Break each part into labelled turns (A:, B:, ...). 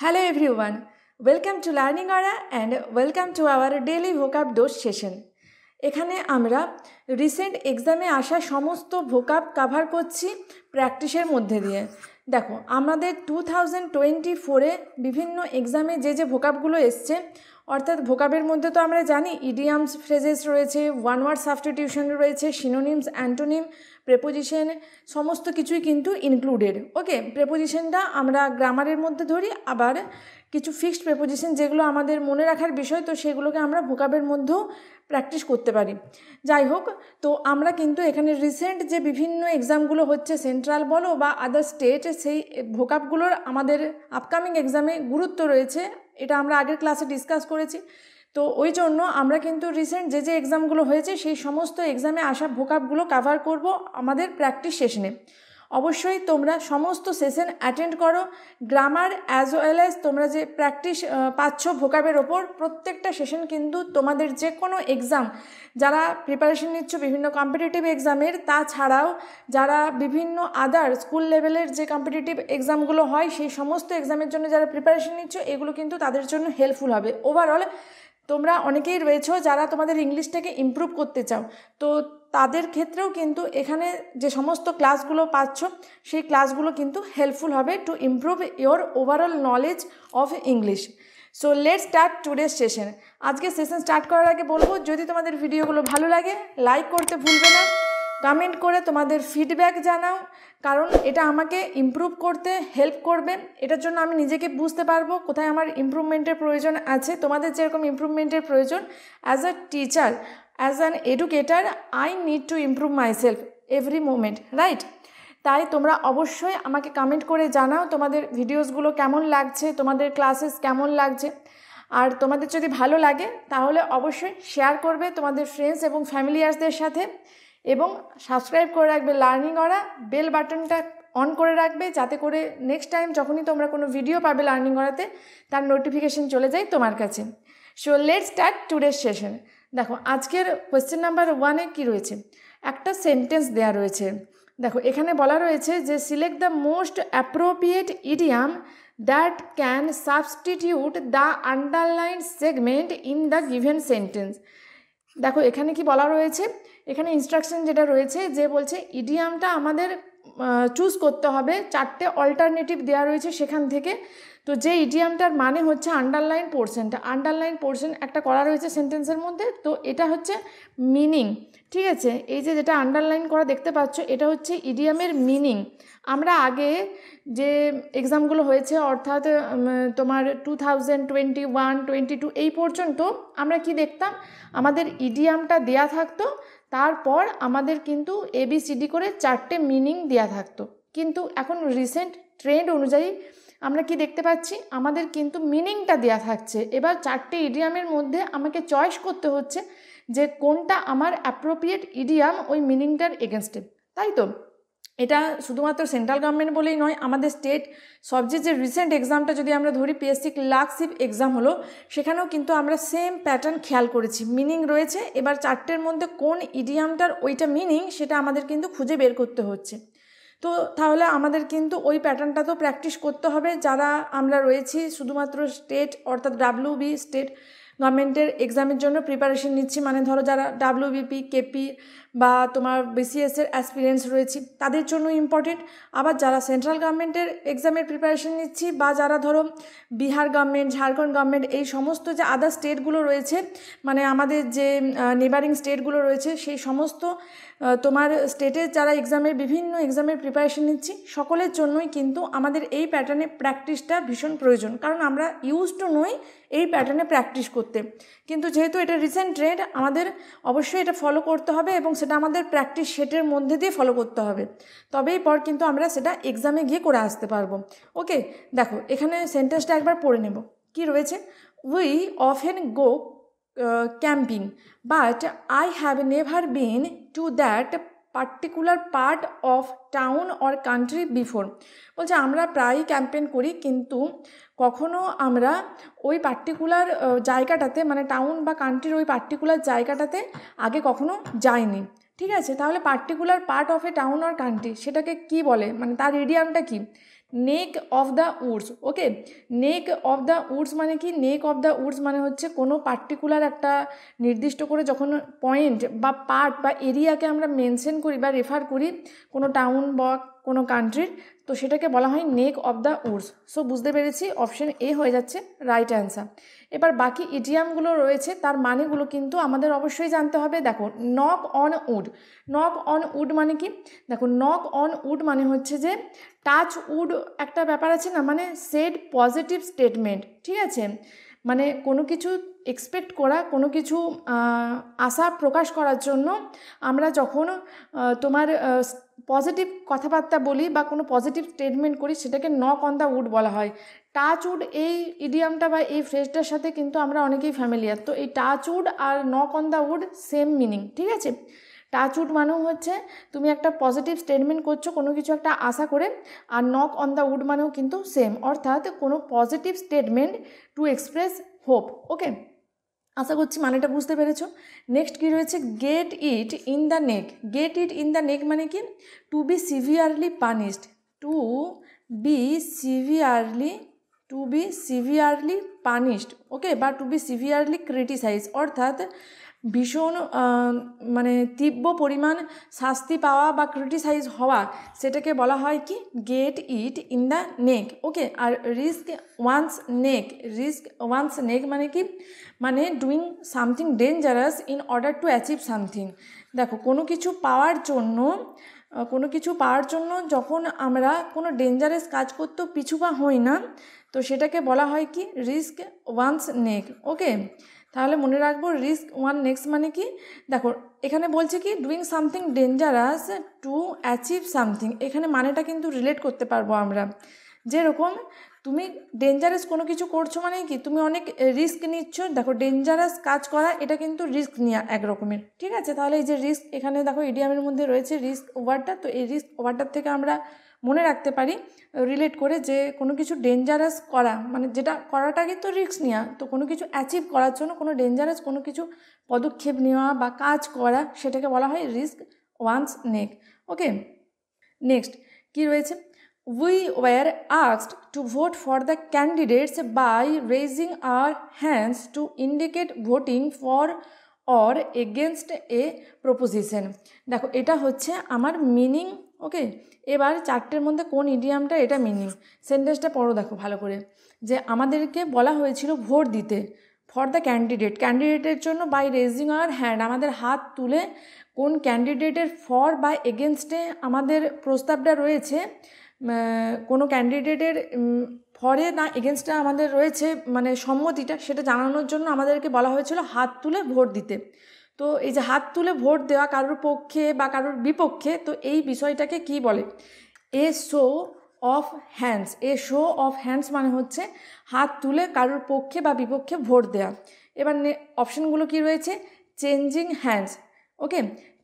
A: Hello everyone, welcome to Learning Aura and welcome to our daily vocab dose session. এখানে আমরা recent এক্সামে আসা সমস্ত ভোকাব কভার করছি প্র্যাকটিসের মধ্যে দিয়ে। দেখো আমাদের 2024-এ বিভিন্ন এক্সামে যে ভোকাবগুলো এসছে, অর্থাৎ ভোকাবের মধ্যে তো আমরা জানি ইডিয়ামস, ফ্রেজেস রয়েছে, ওয়ান ওয়ার্ড সাবস্টিটিউশন রয়েছে, সিনোনিমস, অ্যান্টোনিম, প্রেপোজিশন, সমস্ত কিছুই কিন্তু ইনক্লুডেড। ওকে, প্রেপোজিশনটা আমরা গ্রামারের মধ্যে ধরি, আবার কিছু ফিক্সড প্রেপোজিশন যেগুলো আমাদের মনে রাখার বিষয়, তো সেগুলোকে আমরা ভোকাবের মধ্যেও প্র্যাকটিস করতে পারি। যাই হোক, তো আমরা কিন্তু এখানে রিসেন্ট যে বিভিন্ন এক্সামগুলো হচ্ছে, সেন্ট্রাল বলো বা আদার স্টেট, সেই ভোকাবগুলোর আমাদের আপকামিং এক্সামে গুরুত্ব রয়েছে। এটা আমরা আগের ক্লাসে ডিসকাস করেছি। তো ওই জন্য আমরা কিন্তু রিসেন্ট যে এক্সামগুলো হয়েছে সেই সমস্ত এক্সামে আসা ভোকাবগুলো কভার করব আমাদের প্র্যাকটিস সেশনে। অবশ্যই তোমরা সমস্ত সেশন অ্যাটেন্ড করো। গ্রামার অ্যাজ ওয়েল অ্যাজ তোমরা যে প্র্যাকটিস পাচ্ছ ভোকাবের ওপর, প্রত্যেকটা সেশন কিন্তু তোমাদের যে কোনো এক্সাম, যারা প্রিপারেশন নিচ্ছ বিভিন্ন কম্পিটিটিভ এক্সামের, তাছাড়াও যারা বিভিন্ন আদার স্কুল লেভেলের যে কম্পিটিটিভ এক্সামগুলো হয় সেই সমস্ত এক্সামের জন্য যারা প্রিপারেশন নিচ্ছ, এগুলো কিন্তু তাদের জন্য হেল্পফুল হবে। ওভারঅল তোমরা অনেকেই রয়েছো যারা তোমাদের ইংলিশটাকে ইমপ্রুভ করতে চাও, তো তাদের ক্ষেত্রেও কিন্তু এখানে যে সমস্ত ক্লাসগুলো পাচ্ছ সেই ক্লাসগুলো কিন্তু হেল্পফুল হবে to improve your overall knowledge of English. So let's start today's session. আজকে সেশন স্টার্ট করার আগে বলবো, যদি তোমাদের ভিডিওগুলো ভালো লাগে লাইক করতে ভুলবে না, কমেন্ট করে তোমাদের ফিডব্যাক জানাও, কারণ এটা আমাকে ইমপ্রুভ করতে হেল্প করবে। এটার জন্য আমি নিজেকে বুঝতে পারবো কোথায় আমার ইমপ্রুভমেন্টের প্রয়োজন আছে। তোমাদের যেরকম ইমপ্রুভমেন্টের প্রয়োজন, as a teacher, as an educator, I need to improve myself every moment, right? তাই তোমরা অবশ্যই আমাকে কমেন্ট করে জানাও তোমাদের ভিডিওসগুলো কেমন লাগছে, তোমাদের ক্লাসেস কেমন লাগছে। আর তোমাদের যদি ভালো লাগে তাহলে অবশ্যই শেয়ার করবে তোমাদের ফ্রেন্ডস এবং ফ্যামিলিয়ার্সদের সাথে, এবং সাবস্ক্রাইব করে রাখবে লার্নিং অরা, বেল বাটনটা অন করে রাখবে, যাতে করে নেক্সট টাইম যখনই তোমরা কোনো ভিডিও পাবে লার্নিং অরাতে, তার নোটিফিকেশন চলে যায় তোমার কাছে। So let's start today's session. দেখো আজকের কোয়েশ্চেন নাম্বার 1-এ কী রয়েছে, একটা সেন্টেন্স দেওয়া রয়েছে। দেখো এখানে বলা রয়েছে যে select the most appropriate idiom that can substitute the underline segment in the given sentence. দেখো এখানে কি বলা রয়েছে, এখানে ইনস্ট্রাকশন যেটা রয়েছে যে বলছে ইডিয়ামটা আমাদের চুজ করতে হবে, 4টে অল্টারনেটিভ দেওয়া রয়েছে সেখান থেকে। তো যে ইডিয়ামটার মানে হচ্ছে আন্ডারলাইন পোর্শনটা, আন্ডারলাইন পোর্শন একটা করা রয়েছে সেন্টেন্সের মধ্যে, তো এটা হচ্ছে মিনিং। ঠিক আছে, এই যেটা আন্ডারলাইন করা দেখতে পাচ্ছ, এটা হচ্ছে ইডিয়ামের মিনিং। আমরা আগে যে এক্সামগুলো হয়েছে, অর্থাৎ তোমার 2021-22 এই পর্যন্ত আমরা কি দেখতাম, আমাদের ইডিয়ামটা দেয়া থাকতো, তারপর আমাদের কিন্তু ABCD করে 4টে মিনিং দেয়া থাকতো। কিন্তু এখন রিসেন্ট ট্রেন্ড অনুযায়ী আমরা কি দেখতে পাচ্ছি, আমাদের কিন্তু মিনিংটা দেয়া থাকছে। এবার 4টে ইডিয়ামের মধ্যে আমাকে চয়েস করতে হচ্ছে যে কোনটা আমার অ্যাপ্রোপ্রিয়েট ইডিয়াম ওই মিনিংটার এগেনস্টে, তাই তো? এটা শুধুমাত্র সেন্ট্রাল গভর্নমেন্ট বলেই নয়, আমাদের স্টেট সবচেয়ে যে রিসেন্ট এক্সামটা যদি আমরা ধরি, PSC ক্লার্কশিপ এক্সাম হলো, সেখানেও কিন্তু আমরা সেম প্যাটার্ন খেয়াল করেছি। মিনিং রয়েছে, এবার 4টের মধ্যে কোন ইডিয়ামটার ওইটা মিনিং সেটা আমাদের কিন্তু খুঁজে বের করতে হচ্ছে। তো তাহলে আমাদের কিন্তু ওই প্যাটার্নটা তো প্র্যাকটিস করতে হবে, যারা আমরা রয়েছি শুধুমাত্র স্টেট, অর্থাৎ WB স্টেট গভর্নমেন্টের এক্সামের জন্য প্রিপারেশন নিচ্ছি, মানে ধরো যারা WBP, KP বা তোমার BCS-এর অ্যাসপিরেন্টস রয়েছি, তাদের জন্য ইম্পর্টেন্ট। আবার যারা সেন্ট্রাল গভর্নমেন্টের এক্সামের প্রিপারেশন নিচ্ছি, বা যারা ধরো বিহার গভর্নমেন্ট, ঝাড়খণ্ড গভর্নমেন্ট, এই সমস্ত যে আদার স্টেটগুলো রয়েছে, মানে আমাদের যে নেবারিং স্টেটগুলো রয়েছে, সেই সমস্ত তোমার স্টেটের যারা বিভিন্ন এক্সামের প্রিপারেশন নিচ্ছি, সকলের জন্যই কিন্তু আমাদের এই প্যাটার্নে প্র্যাকটিসটা ভীষণ প্রয়োজন, কারণ আমরা ইউজ টু নই এই প্যাটার্নে প্র্যাকটিস করতে। কিন্তু যেহেতু এটা রিসেন্ট ট্রেন্ড, আমাদের অবশ্যই এটা ফলো করতে হবে, এবং সেটা আমাদের প্র্যাকটিস সেটের মধ্যে দিয়ে ফলো করতে হবে, তবেই পর কিন্তু আমরা সেটা এক্সামে গিয়ে করে আসতে পারবো। ওকে, দেখো এখানে সেন্টেন্সটা একবার পড়ে নেব। কি রয়েছে, we often go camping, but I have never been to that particular part of town or country before. বলছে আমরা প্রায়ই ক্যাম্পেইন করি, কিন্তু কখনো আমরা ওই পার্টিকুলার জায়গাটাতে, মানে টাউন বা কান্ট্রির ওই পার্টিকুলার জায়গাটাতে আগে কখনো যাইনি। ঠিক আছে, তাহলে particular part of a town or country সেটাকে কি বলে, মানে তার ইডিয়ামটা কি? নেক of the Woods. Okay, neck of the Woods মানে কি? নেক অফ দ্য উডস মানে হচ্ছে কোনো পার্টিকুলার একটা নির্দিষ্ট করে যখন পয়েন্ট বা পার্ট বা এরিয়াকে আমরা মেনশন করি বা রেফার করি কোনো টাউন বা কোনো কান্ট্রির, তো সেটাকে বলা হয় নেক অফ দ্য উডস। সো বুঝতে পেরেছি, অপশন এ হয়ে যাচ্ছে রাইট অ্যান্সার। এবার বাকি ইডিয়ামগুলো রয়েছে, তার মানেগুলো কিন্তু আমাদের অবশ্যই জানতে হবে। দেখো, knock on wood. Knock on wood মানে কি? দেখো, নক অন উড মানে হচ্ছে যে টাচ উড একটা ব্যাপার আছে না, মানে সেড পজিটিভ স্টেটমেন্ট, ঠিক আছে? মানে কোনো কিছু এক্সপেক্ট করা, কোনো কিছু আশা প্রকাশ করার জন্য আমরা যখন তোমার পজিটিভ কথাবার্তা বলি বা কোনো পজিটিভ স্টেটমেন্ট করি, সেটাকে নক অন দ্য উড বলা হয়। টাচ উড এই ইডিয়ামটা বা এই ফ্রেজটার সাথে কিন্তু আমরা অনেকেই ফ্যামিলিয়ার। তো এই টাচ উড আর knock on the wood same meaning, ঠিক আছে? টাচ উড মানেও হচ্ছে তুমি একটা পজিটিভ স্টেটমেন্ট করছো কোনো কিছু একটা আশা করে, আর নক অন দ্য উড মানেও কিন্তু সেম, অর্থাৎ কোনো positive statement to express hope. Okay, আশা করছি মানেটা বুঝতে পেরেছো। নেক্সট কী রয়েছে? Get it in the neck. Get it in the neck মানে কি? To be severely punished. To be severely punished, okay, বা টু বি সিভিয়ারলি ক্রিটিসাইজ, অর্থাৎ ভীষণ মানে তীব্র পরিমাণ শাস্তি পাওয়া বা ক্রিটিসাইজ হওয়া, সেটাকে বলা হয় কি? Get it in the neck. Okay, আর রিস্ক ওয়ান্স নেক মানে কি? মানে doing something dangerous in order to achieve something. দেখো, কোনো কিছু পাওয়ার জন্য যখন আমরা কোনো ডেঞ্জারাস কাজ করতেও পিছু পা হই না, তো সেটাকে বলা হয় কি? রিস্ক ওয়ান্স নেক। ওকে, তাহলে মনে রাখবো রিস্ক ওয়ান নেক্সট মানে কি? দেখো, এখানে বলছে কি? Doing something dangerous two achieve something. এখানে মানেটা কিন্তু রিলেট করতে পারবো আমরা। যেরকম তুমি ডেঞ্জারাস কোনো কিছু করছো মানে কি? তুমি অনেক রিস্ক নিচ্ছ। দেখো, ডেঞ্জারাস কাজ করা এটা কিন্তু রিস্ক নেওয়া এক রকমের, ঠিক আছে? তাহলে এই যে রিস্ক, এখানে দেখো ইডিয়ামের মধ্যে রয়েছে রিস্ক ওভারটা, তো এই রিস্ক ওভারটার থেকে আমরা মনে রাখতে পারি রিলেট করে যে কোনো কিছু ডেঞ্জারাস করা মানে যেটা করাটাকে তো রিস্ক নেওয়া, তো কোনো কিছু অ্যাচিভ করার জন্য কোনো ডেঞ্জারাস কোনো কিছু পদক্ষেপ নেওয়া বা কাজ করা, সেটাকে বলা হয় রিস্ক ওয়ান্স নেক। ওকে, নেক্সট কী রয়েছে? We were asked to vote for the candidates by raising our hands to indicate voting for or against a proposition. দেখো, এটা হচ্ছে আমার মিনিং। ওকে, এবার চারটের মধ্যে কোন ইডিয়ামটা এটা মিনিং? সেন্টেন্সটা পড়ো দেখো ভালো করে, যে আমাদেরকে বলা হয়েছিল ভোট দিতে ফর দ্য ক্যান্ডিডেটের জন্য, বাই রেজিং আওয়ার হ্যান্ড, আমাদের হাত তুলে কোন ক্যান্ডিডেটের ফর বা এগেনস্টে আমাদের প্রস্তাবটা রয়েছে, কোনো ক্যান্ডিডেটের ফরে না এগেনস্টে আমাদের রয়েছে মানে সম্মতিটা, সেটা জানানোর জন্য আমাদেরকে বলা হয়েছিল হাত তুলে ভোট দিতে। তো এই যে হাত তুলে ভোট দেওয়া কারোর পক্ষে বা কারোর বিপক্ষে, তো এই বিষয়টাকে কি বলে? এ শো অফ হ্যান্ডস মানে হচ্ছে হাত তুলে কারোর পক্ষে বা বিপক্ষে ভোট দেওয়া। এবার অপশানগুলো কি রয়েছে? Changing hands. Okay,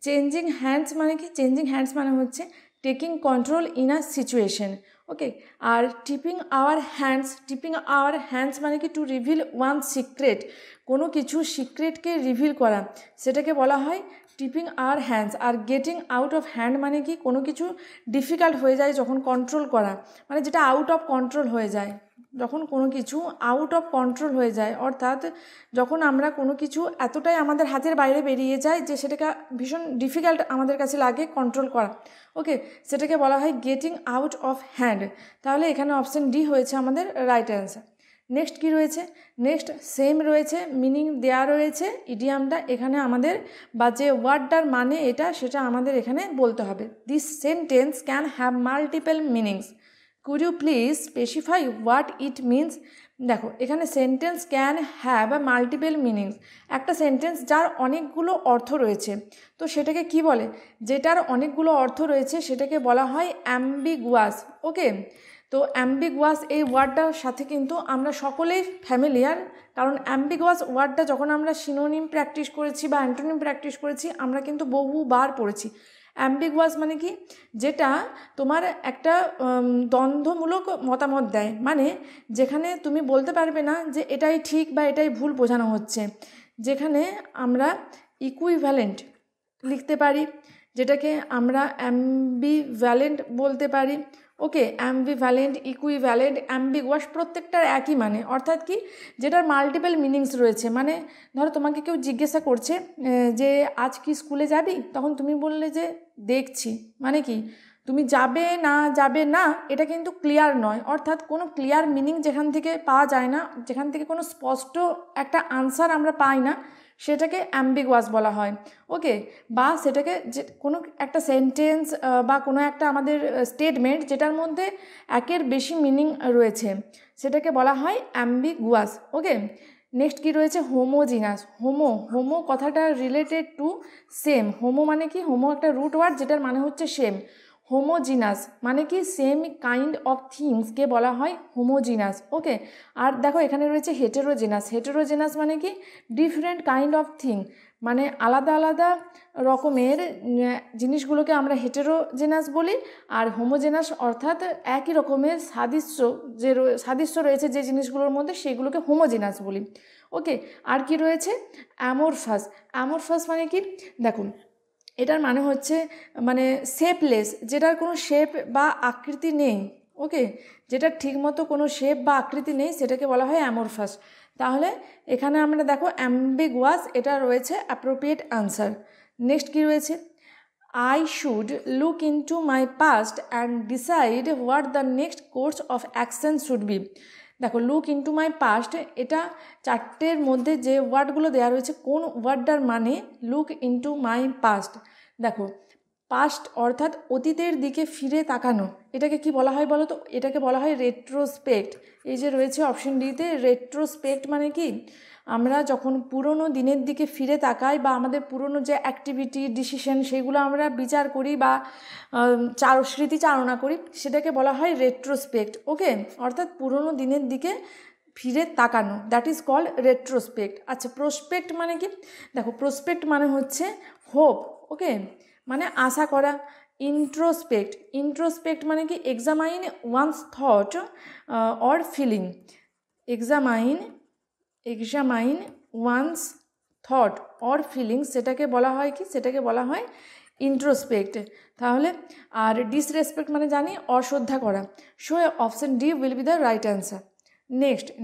A: changing hands মানে কি? চেঞ্জিং হ্যান্ডস মানে হচ্ছে taking control in a situation. Okay, আর টিপিং আওয়ার হ্যান্ডস মানে কি? টু রিভিল ওয়ান সিক্রেট, কোনো কিছু সিক্রেটকে রিভিল করা, সেটাকে বলা হয় tipping our hands. Are getting out of hand মানে কি? কোনো কিছু ডিফিকাল্ট হয়ে যায় যখন কন্ট্রোল করা, মানে যেটা আউট অফ কন্ট্রোল হয়ে যায়, যখন কোনো কিছু আউট অফ কন্ট্রোল হয়ে যায়, অর্থাৎ যখন আমরা কোনো কিছু এতটাই আমাদের হাতের বাইরে বেরিয়ে যায় যে সেটাকে ভীষণ ডিফিকাল্ট আমাদের কাছে লাগে কন্ট্রোল করা। ওকে, সেটাকে বলা হয় গেটিং আউট অফ হ্যান্ড। তাহলে এখানে অপশান ডি হয়েছে আমাদের রাইট অ্যান্সার। নেক্সট কি রয়েছে? নেক্সট সেম রয়েছে, মিনিং দেয়া রয়েছে ইডিয়ামটা এখানে আমাদের, বা যে ওয়ার্ডটার মানে এটা সেটা আমাদের এখানে বলতে হবে। This sentence can have multiple meanings, could you please specify what it means? দেখো, এখানে sentence can have a multiple meanings, একটা সেন্টেন্স যার অনেকগুলো অর্থ রয়েছে, তো সেটাকে কি বলে? যেটার অনেকগুলো অর্থ রয়েছে সেটাকে বলা হয় অ্যাম্বিগুয়াস। ওকে, তো অ্যাম্বিগুয়াস এই ওয়ার্ডটার সাথে কিন্তু আমরা সকলেই ফ্যামিলিয়ার, কারণ অ্যাম্বিগুয়াস ওয়ার্ডটা যখন আমরা সিনোনিম প্র্যাকটিস করেছি বা অ্যান্টোনিম প্র্যাকটিস করেছি, আমরা কিন্তু বহুবার পড়েছি। অ্যাম্বিগুয়াস মানে কি? যেটা তোমার একটা দ্বন্দ্বমূলক মতামত দেয়, মানে যেখানে তুমি বলতে পারবে না যে এটাই ঠিক বা এটাই ভুল বোঝানো হচ্ছে, যেখানে আমরা ইকুইভ্যালেন্ট লিখতে পারি, যেটাকে আমরা অ্যাম্বিভ্যালেন্ট বলতে পারি। ওকে, অ্যাম্বিভ্যালেন্ট, ইকুইভ্যালেন্ট, অ্যাম্বিগুয়াস প্রত্যেকটার একই মানে, অর্থাৎ কি যেটার মাল্টিপল মিনিংস রয়েছে। মানে ধরো তোমাকে কেউ জিজ্ঞাসা করছে যে আজ কি স্কুলে যাবি, তখন তুমি বললে যে দেখছি, মানে কি তুমি যাবে না এটা কিন্তু ক্লিয়ার নয়, অর্থাৎ কোনো ক্লিয়ার মিনিং যেখান থেকে পাওয়া যায় না, যেখান থেকে কোনো স্পষ্ট একটা আনসার আমরা পাই না, সেটাকে অ্যাম্বিগুয়াস বলা হয়। ওকে, বা সেটাকে যে কোনো একটা সেন্টেন্স বা কোনো একটা আমাদের স্টেটমেন্ট যেটার মধ্যে একের বেশি মিনিং রয়েছে, সেটাকে বলা হয় অ্যাম্বিগুয়াস। ওকে, নেক্সট কি রয়েছে, হোমোজিনাস। হোমো কথাটা রিলেটেড টু সেম। হোমো মানে কি, হোমো একটা রুট ওয়ার্ড যেটার মানে হচ্ছে সেম। হোমোজিনাস মানে কি সেম কাইন্ড অফ থিংসকে বলা হয় হোমোজিনাস। ওকে, আর দেখো এখানে রয়েছে হেটেরোজেনাস। হেটেরোজেনাস মানে কি ডিফারেন্ট কাইন্ড অফ থিং, মানে আলাদা আলাদা রকমের জিনিসগুলোকে আমরা হেটেরোজেনাস বলি। আর হোমোজেনাস অর্থাৎ একই রকমের সাদৃশ্য রয়েছে যে জিনিসগুলোর মধ্যে, সেগুলোকে হোমোজেনাস বলি। ওকে, আর কি রয়েছে, অ্যামোরফাস। অ্যামোরফাস মানে কি, দেখুন এটার মানে হচ্ছে মানে শেপলেস, যেটার কোনো শেপ বা আকৃতি নেই। ওকে, যেটার ঠিকমতো কোনো শেপ বা আকৃতি নেই সেটাকে বলা হয় অ্যামোরফাস। তাহলে এখানে আমরা দেখো অ্যাম্বিগুয়াস, এটা রয়েছে অ্যাপ্রোপ্রিয়েট আনসার। নেক্সট কি রয়েছে, I should look into my past and decide what the next course of action should be. দেখো লুক ইনটু মাই পাস্ট, এটা চারটের মধ্যে যে ওয়ার্ডগুলো দেওয়া রয়েছে, কোন ওয়ার্ডটার মানে লুক ইনটু মাই পাস্ট। দেখো পাস্ট অর্থাৎ অতীতের দিকে ফিরে তাকানো, এটাকে কি বলা হয় বলো তো, এটাকে বলা হয় রেট্রোস্পেক্ট। এই যে রয়েছে অপশন ডিতে, রেট্রোস্পেক্ট মানে কি আমরা যখন পুরনো দিনের দিকে ফিরে তাকাই বা আমাদের পুরনো যে অ্যাক্টিভিটি ডিসিশন সেগুলো আমরা বিচার করি বা স্মৃতিচারণা করি, সেটাকে বলা হয় রেট্রোস্পেক্ট। ওকে, অর্থাৎ পুরনো দিনের দিকে ফিরে তাকানো, দ্যাট ইজ কল্ড রেট্রোস্পেক্ট। আচ্ছা, প্রসপেক্ট মানে কি, দেখো প্রসপেক্ট মানে হচ্ছে হোপ। ওকে, মানে আশা করা। ইন্ট্রোস্পেক্ট মানে কি examine one's thought or feeling. Examine one's thought or feeling, সেটাকে বলা হয় কি, সেটাকে বলা হয় ইন্ট্রোস্পেক্ট। তাহলে আর ডিসরেসপেক্ট মানে জানি অশ্রদ্ধা করা। So option D will be the right answer.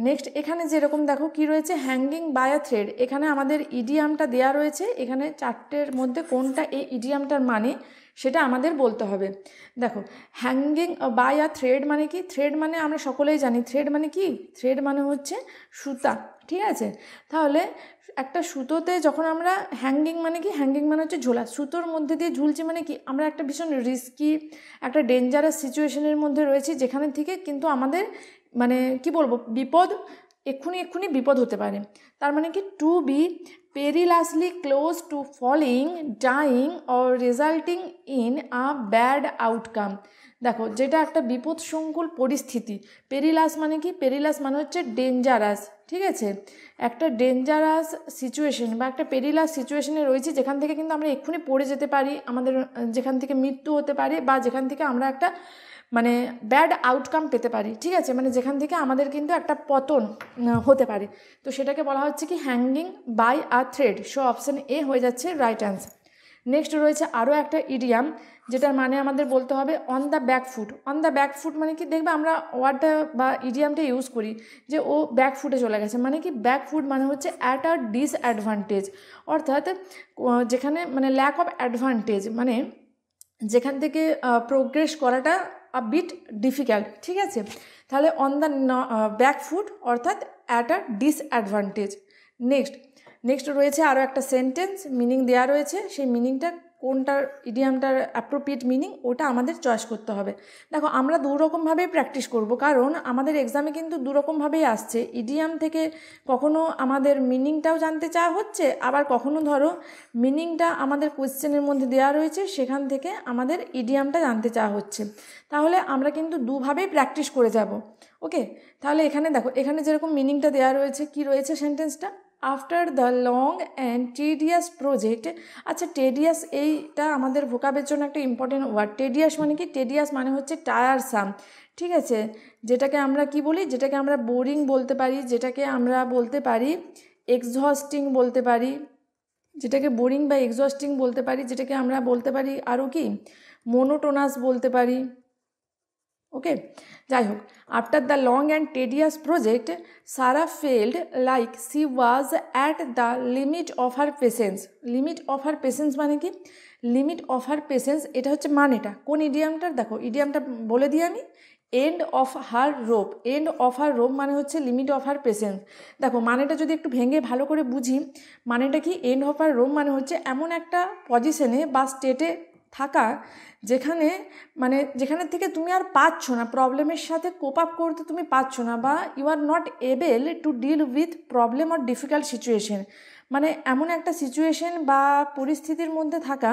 A: Next এখানে যেরকম দেখো কি রয়েছে, হ্যাঙ্গিং বাই আ থ্রেড। এখানে আমাদের ইডিয়ামটা দেয়া রয়েছে, এখানে চারটের মধ্যে কোনটা এই ইডিয়ামটার মানে সেটা আমাদের বলতে হবে। দেখো হ্যাঙ্গিং বাই আ থ্রেড মানে কি, থ্রেড মানে আমরা সকলেই জানি থ্রেড মানে কি, থ্রেড মানে হচ্ছে সুতা। ঠিক আছে, তাহলে একটা সুতোতে যখন আমরা হ্যাঙ্গিং মানে কি, হ্যাঙ্গিং মানে হচ্ছে ঝোলা, সুতোর মধ্যে দিয়ে ঝুলছি মানে কি আমরা একটা ভীষণ রিস্কি একটা ডেঞ্জারাস সিচুয়েশনের মধ্যে রয়েছি, যেখানে থেকে কিন্তু আমাদের মানে কি বলবো বিপদ, এক্ষুনি বিপদ হতে পারে। তার মানে কি to be perilously close to falling, dying or resulting in a bad outcome. দেখো যেটা একটা বিপদসংকুল পরিস্থিতি। পেরিলাস মানে কি, পেরিলাস মানে হচ্ছে ডেঞ্জারাস। ঠিক আছে, একটা ডেঞ্জারাস সিচুয়েশন বা একটা পেরিলাস সিচুয়েশনে রয়েছে, যেখান থেকে কিন্তু আমরা এক্ষুনি পড়ে যেতে পারি, আমাদের যেখান থেকে মৃত্যু হতে পারে বা যেখান থেকে আমরা একটা মানে ব্যাড আউটকাম পেতে পারি। ঠিক আছে, মানে যেখান থেকে আমাদের কিন্তু একটা পতন হতে পারে, তো সেটাকে বলা হচ্ছে কি hanging by a thread. So option A হয়ে যাচ্ছে রাইট অ্যান্সার। নেক্সট রয়েছে আরও একটা ইডিয়াম, যেটার মানে আমাদের বলতে হবে on the back foot. On the back foot মানে কি, দেখবে আমরা ওয়ার্ডটা বা ইডিয়ামটা ইউজ করি যে ও ব্যাক ফুটে চলে গেছে, মানে কি ব্যাক ফুট মানে হচ্ছে অ্যাট আ ডিসঅ্যাডভান্টেজ, অর্থাৎ যেখানে মানে ল্যাক অফ অ্যাডভান্টেজ, মানে যেখান থেকে প্রোগ্রেস করাটা আ বিট ডিফিকাল্ট। ঠিক আছে, তাহলে অন দ্য ব্যাক ফুট অর্থাৎ অ্যাট আ ডিসঅ্যাডভান্টেজ। নেক্সট রয়েছে আরও একটা সেন্টেন্স, মিনিং দেওয়া রয়েছে, সেই মিনিংটা কোনটার ইডিয়ামটার অ্যাপ্রোপ্রিয়েট মিনিং ওটা আমাদের চয়েস করতে হবে। দেখো আমরা দুরকমভাবেই প্র্যাকটিস করব, কারণ আমাদের এক্সামে কিন্তু দুরকমভাবেই আসছে। ইডিয়াম থেকে কখনো আমাদের মিনিংটাও জানতে চাওয়া হচ্ছে, আবার কখনো ধরো মিনিংটা আমাদের কোয়েশ্চেনের মধ্যে দেওয়া রয়েছে, সেখান থেকে আমাদের ইডিয়ামটা জানতে চাওয়া হচ্ছে। তাহলে আমরা কিন্তু দুভাবেই প্র্যাকটিস করে যাব। ওকে, তাহলে এখানে দেখো, এখানে যেরকম মিনিংটা দেওয়া রয়েছে, কি রয়েছে সেন্টেন্সটা, after the long and tedious project. আচ্ছা, টেডিয়াস এইটা আমাদের ভোকাবের জন্য একটা ইম্পর্টেন্ট ওয়ার্ড। টেডিয়াস মানে কি, টেডিয়াস মানে হচ্ছে টায়ারসাম। ঠিক আছে, যেটাকে আমরা কি বলি, যেটাকে আমরা বোরিং বলতে পারি, যেটাকে আমরা বলতে পারি এক্সহস্টিং বলতে পারি, যেটাকে বোরিং বা এক্সহস্টিং বলতে পারি, যেটাকে আমরা বলতে পারি আরও কি মোনোটোনাস বলতে পারি। ওকে, যাই হোক, after the long and tedious project Sara felt like she was at the limit of her patience. Limit of her patience মানে কি? লিমিট অফ হার পেশেন্স এটা হচ্ছে মানেটা। কোন ইডিয়ামটার? দেখো ইডিয়ামটা বলে দিই আমি, end of her rope. End of her rope মানে হচ্ছে লিমিট অফ হার পেশেন্স। দেখো মানেটা যদি একটু ভেঙে ভালো করে বুঝি, মানেটা কি? এন্ড অফ হার রোপ মানে হচ্ছে এমন একটা পজিশনে বা স্টেটে থাকা যেখানে মানে যেখানে থেকে তুমি আর পারছো না, প্রবলেমের সাথে কোপ আপ করতে তুমি পারছো না, বা you are not able to deal with problem or difficult situation. মানে এমন একটা সিচুয়েশন বা পরিস্থিতির মধ্যে থাকা,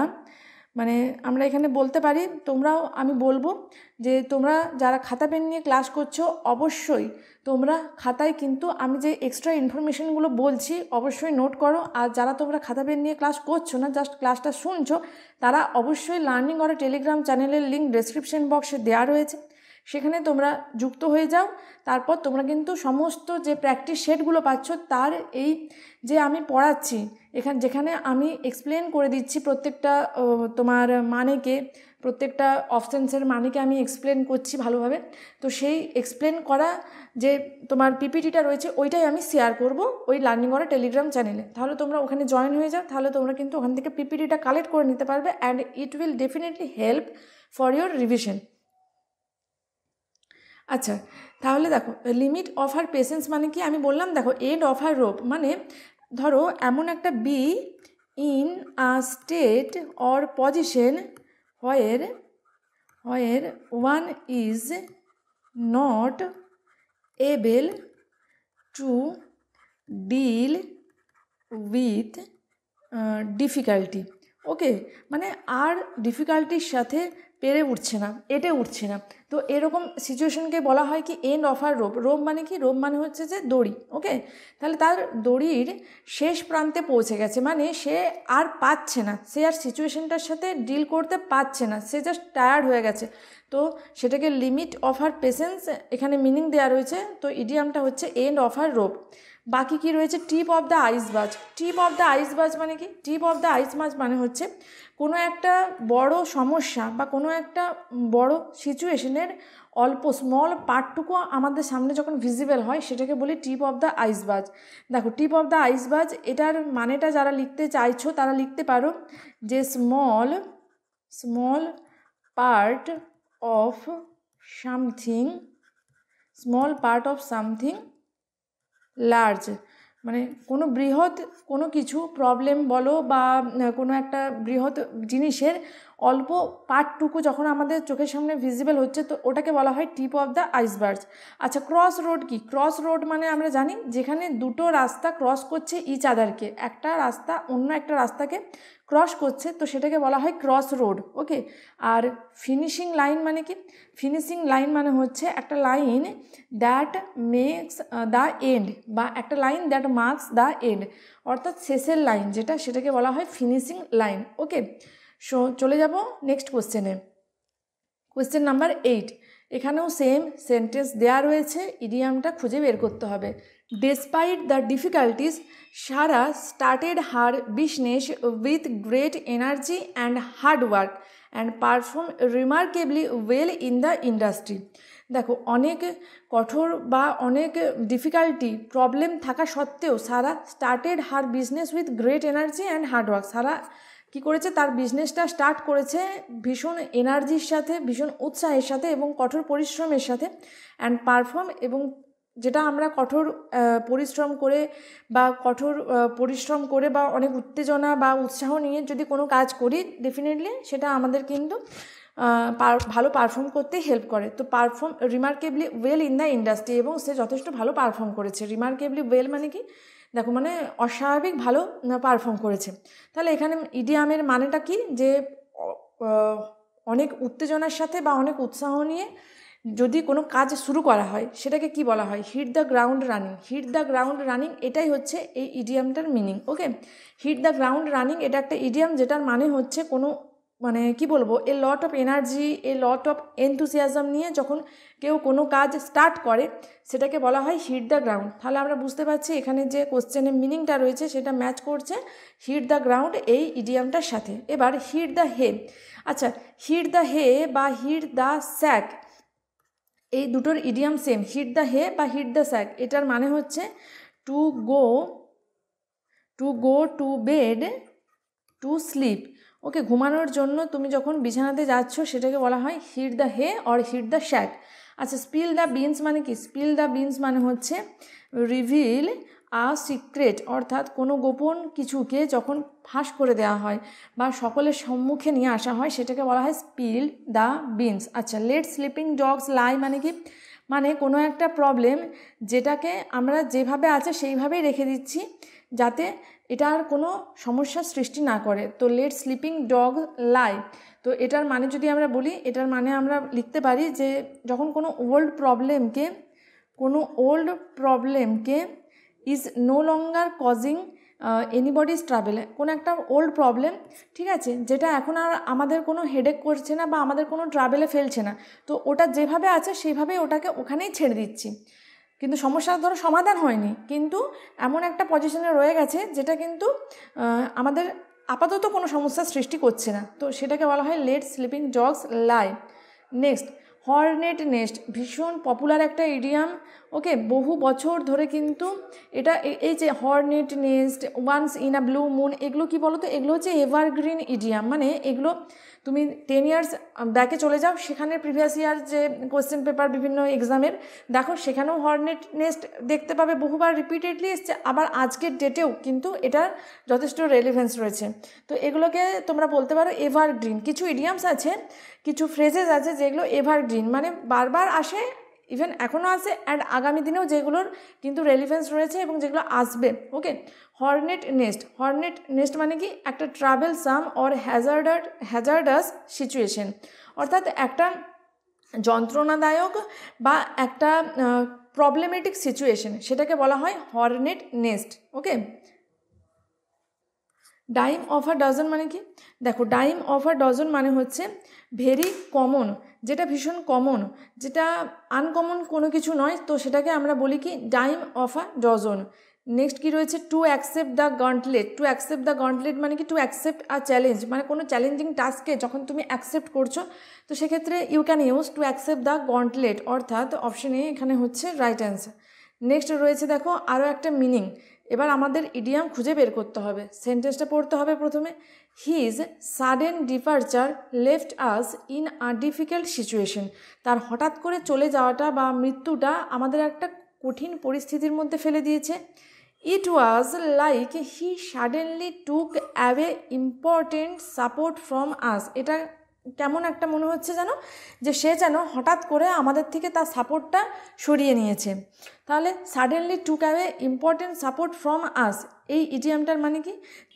A: মানে আমরা এখানে বলতে পারি, তোমরাও, আমি বলবো যে তোমরা যারা খাতা পেন নিয়ে ক্লাস করছো অবশ্যই তোমরা খাতায় কিন্তু আমি যে এক্সট্রা ইনফরমেশনগুলো বলছি অবশ্যই নোট করো। আর যারা তোমরা খাতা পেন নিয়ে ক্লাস করছো না, জাস্ট ক্লাসটা শুনছো, তারা অবশ্যই লার্নিং অর টেলিগ্রাম চ্যানেলের লিঙ্ক ডেসক্রিপশন বক্সে দেওয়া রয়েছে, সেখানে তোমরা যুক্ত হয়ে যাও। তারপর তোমরা কিন্তু সমস্ত যে প্র্যাকটিস সেটগুলো পাচ্ছ, তার এই যে আমি পড়াচ্ছি যেখানে আমি এক্সপ্লেন করে দিচ্ছি প্রত্যেকটা তোমার মানেকে, প্রত্যেকটা অপশানসের মানেকে আমি এক্সপ্লেন করছি ভালোভাবে, তো সেই এক্সপ্লেন করা যে তোমার পিপিটিটা রয়েছে ওইটাই আমি শেয়ার করব ওই লার্নিং অর টেলিগ্রাম চ্যানেলে। তাহলে তোমরা ওখানে জয়েন হয়ে যাও, তাহলে তোমরা কিন্তু ওখান থেকে পিপিটিটা কালেক্ট করে নিতে পারবে, and it will definitely help for your revision. আচ্ছা, তাহলে দেখো লিমিট অফ হার পেশেন্স মানে কি আমি বললাম। দেখো এন্ড অফ হার রোপ মানে ধরো এমন একটা be in a state or position where one is not able to deal with difficulty. Okay, মানে আর ডিফিকাল্টির সাথে পেরে উঠছে না, এটে উঠছে না, তো এরকম সিচুয়েশনকে বলা হয় কি? End of our rope. Rope মানে কি? রোপ মানে হচ্ছে যে দড়ি। ওকে, তাহলে তার দড়ির শেষ প্রান্তে পৌঁছে গেছে, মানে সে আর পাচ্ছে না, সে আর সিচুয়েশনটার সাথে ডিল করতে পারছে না, সে জাস্ট টায়ার্ড হয়ে গেছে, তো সেটাকে লিমিট অফ আর পেশেন্স এখানে মিনিং দেওয়া রয়েছে। তো ইডিয়ামটা হচ্ছে এন্ড অফ আর রোপ। বাকি কি রয়েছে? Tip of the iceberg. Tip of the iceberg মানে কি? টিপ অফ দ্য আইসবাজ মানে হচ্ছে কোনো একটা বড় সমস্যা বা কোনো একটা বড় সিচুয়েশনের অল্প স্মল পার্টটুকু আমাদের সামনে যখন ভিজিবল হয় সেটাকে বলি টিপ অফ দ্য আইসবাজ। দেখো টিপ অফ দ্য আইসবাজ এটার মানেটা যারা লিখতে চাইছো তারা লিখতে পারো যে small part of something large, মানে কোনো বৃহৎ কোনো কিছু প্রবলেম বলো বা কোনো একটা বৃহৎ জিনিসের অল্প পার্টটুকু যখন আমাদের চোখের সামনে ভিজিবল হচ্ছে, তো ওটাকে বলা হয় টিপ অফ দ্য আইসবার্গ। আচ্ছা, ক্রস রোড কি? ক্রস রোড মানে আমরা জানি যেখানে দুটো রাস্তা ক্রস করছে ইচ আদারকে, একটা রাস্তা অন্য একটা রাস্তাকে ক্রস করছে, তো সেটাকে বলা হয় ক্রস রোড। ওকে, আর ফিনিশিং লাইন মানে কি? ফিনিশিং লাইন মানে হচ্ছে একটা line that makes the end, বা একটা line that marks the end, অর্থাৎ শেষের লাইন যেটা, সেটাকে বলা হয় ফিনিশিং লাইন। ওকে, সো চলে যাব নেক্সট কোশ্চেনে। কোশ্চেন নাম্বার 8, এখানেও সেম সেন্টেন্স দেওয়া রয়েছে, ইডিয়ামটা খুঁজে বের করতে হবে। Despite the difficulties Sara started her business with great energy and hard work and perform remarkably well in the industry. দেখো অনেক কঠোর বা অনেক ডিফিকাল্টি প্রবলেম থাকা সত্ত্বেও Sara started her business with great energy and hard work. Sara কী করেছে? তার বিজনেসটা স্টার্ট করেছে ভীষণ এনার্জির সাথে, ভীষণ উৎসাহের সাথে এবং কঠোর পরিশ্রমের সাথে, অ্যান্ড পারফর্ম, এবং যেটা আমরা কঠোর পরিশ্রম করে বা অনেক উত্তেজনা বা উৎসাহ নিয়ে যদি কোনো কাজ করি, ডেফিনেটলি সেটা আমাদের কিন্তু ভালো পারফর্ম করতে হেল্প করে। তো perform remarkably well in the industry, এবং সে যথেষ্ট ভালো পারফর্ম করেছে। রিমার্কেবলি ওয়েল মানে কি? দেখো মানে অস্বাভাবিক ভালো পারফর্ম করেছে। তাহলে এখানে ইডিয়ামের মানেটা কি? যে অনেক উত্তেজনার সাথে বা অনেক উৎসাহ নিয়ে যদি কোনো কাজ শুরু করা হয় সেটাকে কি বলা হয়? Hit the ground running. Hit the ground running এটাই হচ্ছে এই ইডিয়ামটার মিনিং। Okay, hit the ground running এটা একটা ইডিয়াম যেটার মানে হচ্ছে কোনো মানে কি বলবো, a lot of energy, a lot of enthusiasm নিয়ে যখন কেউ কোনো কাজ স্টার্ট করে সেটাকে বলা হয় হিট দ্য গ্রাউন্ড। তাহলে আমরা বুঝতে পারছি এখানে যে কোশ্চেনের মিনিংটা রয়েছে সেটা ম্যাচ করছে হিট দ্য গ্রাউন্ড এই ইডিয়ামটার সাথে। এবার হিট দ্য হে। আচ্ছা, হিট দ্য হে বা হিট দ্য স্যাক এই দুটোর idiom same, hit the hay বা হিট দ্য স্যাক। এটার মানে হচ্ছে to go to bed to sleep. Okay, ঘুমানোর জন্য তুমি যখন বিছানাতে যাচ্ছ সেটাকে বলা হয় hit the hay or hit the sack. আচ্ছা, স্পিল দ্য বিনস মানে কি? স্পিল দ্য বিনস মানে হচ্ছে রিভিল আ সিক্রেট, অর্থাৎ কোনো গোপন কিছুকে যখন ফাঁস করে দেওয়া হয় বা সকলের সম্মুখে নিয়ে আসা হয় সেটাকে বলা হয় স্পিল দ্য বিনস। আচ্ছা, লেট স্লিপিং ডগস লাই মানে কি? মানে কোনো একটা প্রবলেম যেটাকে আমরা যেভাবে আছে সেইভাবেই রেখে দিচ্ছি যাতে এটা আর কোনো সমস্যার সৃষ্টি না করে। তো লেট স্লিপিং ডগ লাই, তো এটার মানে যদি আমরা বলি, এটার মানে আমরা লিখতে পারি যে যখন কোনো ওল্ড প্রবলেমকে is no longer causing anybody's travel, কোনো একটা ওল্ড প্রবলেম, ঠিক আছে, যেটা এখন আর আমাদের কোনো হেডেক করছে না বা আমাদের কোনো ট্রাভেলে ফেলছে না, তো ওটা যেভাবে আছে সেইভাবেই ওটাকে ওখানেই ছেড়ে দিচ্ছি। কিন্তু সমস্যার ধরো সমাধান হয়নি, কিন্তু এমন একটা পজিশনে রয়ে গেছে যেটা কিন্তু আমাদের আপাতত কোনো সমস্যার সৃষ্টি করছে না, তো সেটাকে বলা হয় let sleeping dogs lie. Next, hornet nest, ভীষণ পপুলার একটা ইডিয়াম। ওকে, বহু বছর ধরে কিন্তু এটা এই যে hornet nest, once in a blue moon, এগুলো কি বলো তো? এগুলো হচ্ছে এভারগ্রিন ইডিয়াম। মানে এগুলো তুমি 10 ইয়ার্স ব্যাকে চলে যাও, সেখানে প্রিভিয়াস ইয়ার যে কোয়েশ্চেন পেপার বিভিন্ন এক্সামের দেখো, সেখানেও হর্নেট নেস্ট দেখতে পাবে, বহুবার রিপিটেডলি এসছে, আবার আজকের ডেটেও কিন্তু এটার যথেষ্ট রেলিভেন্স রয়েছে। তো এগুলোকে তোমরা বলতে পারো এভারগ্রিন। কিছু ইডিয়ামস আছে, কিছু ফ্রেজেস আছে যেগুলো এভারগ্রিন, মানে বারবার আসে, ইভেন এখনও আসে, অ্যান্ড আগামী দিনেও যেগুলোর কিন্তু রেলিভেন্স রয়েছে এবং যেগুলো আসবে। ওকে, হর্নেট নেস্ট মানে কি? একটা travel some or hazardous situation, অর্থাৎ একটা যন্ত্রণাদায়ক বা একটা প্রবলেমেটিক সিচুয়েশন, সেটাকে বলা হয় Hornet nest. Okay, dime of a dozen মানে কি? দেখো, ডাইম অফ আ ডজন মানে হচ্ছে ভেরি কমন, যেটা ভীষণ কমন, যেটা আনকমন কোনো কিছু নয়, তো সেটাকে আমরা বলি কি? Dime of a dozen. Next কি রয়েছে? টু অ্যাকসেপ্ট দ্য গন্টলেট মানে কি? টু অ্যাকসেপ্ট আ চ্যালেঞ্জ, মানে কোনো চ্যালেঞ্জিং টাস্ককে যখন তুমি অ্যাকসেপ্ট করছো, তো সেক্ষেত্রে you can use to accept the gauntlet, অর্থাৎ অপশন এ এখানে হচ্ছে রাইট অ্যান্সার। নেক্সট রয়েছে দেখো আরও একটা মিনিং। এবার আমাদের ইডিয়াম খুঁজে বের করতে হবে। সেন্টেন্সটা পড়তে হবে প্রথমে। His sudden departure left us in a difficult situation, তার হঠাৎ করে চলে যাওয়াটা বা মৃত্যুটা আমাদের একটা কঠিন পরিস্থিতির মধ্যে ফেলে দিয়েছে। It was like he suddenly took away important support from us, এটা কেমন একটা মনে হচ্ছে যেন, যে সে যেন হঠাৎ করে আমাদের থেকে তার সাপোর্টটা সরিয়ে নিয়েছে। তাহলে suddenly took away important support from us, এই ইডিয়ামটার মানে কি?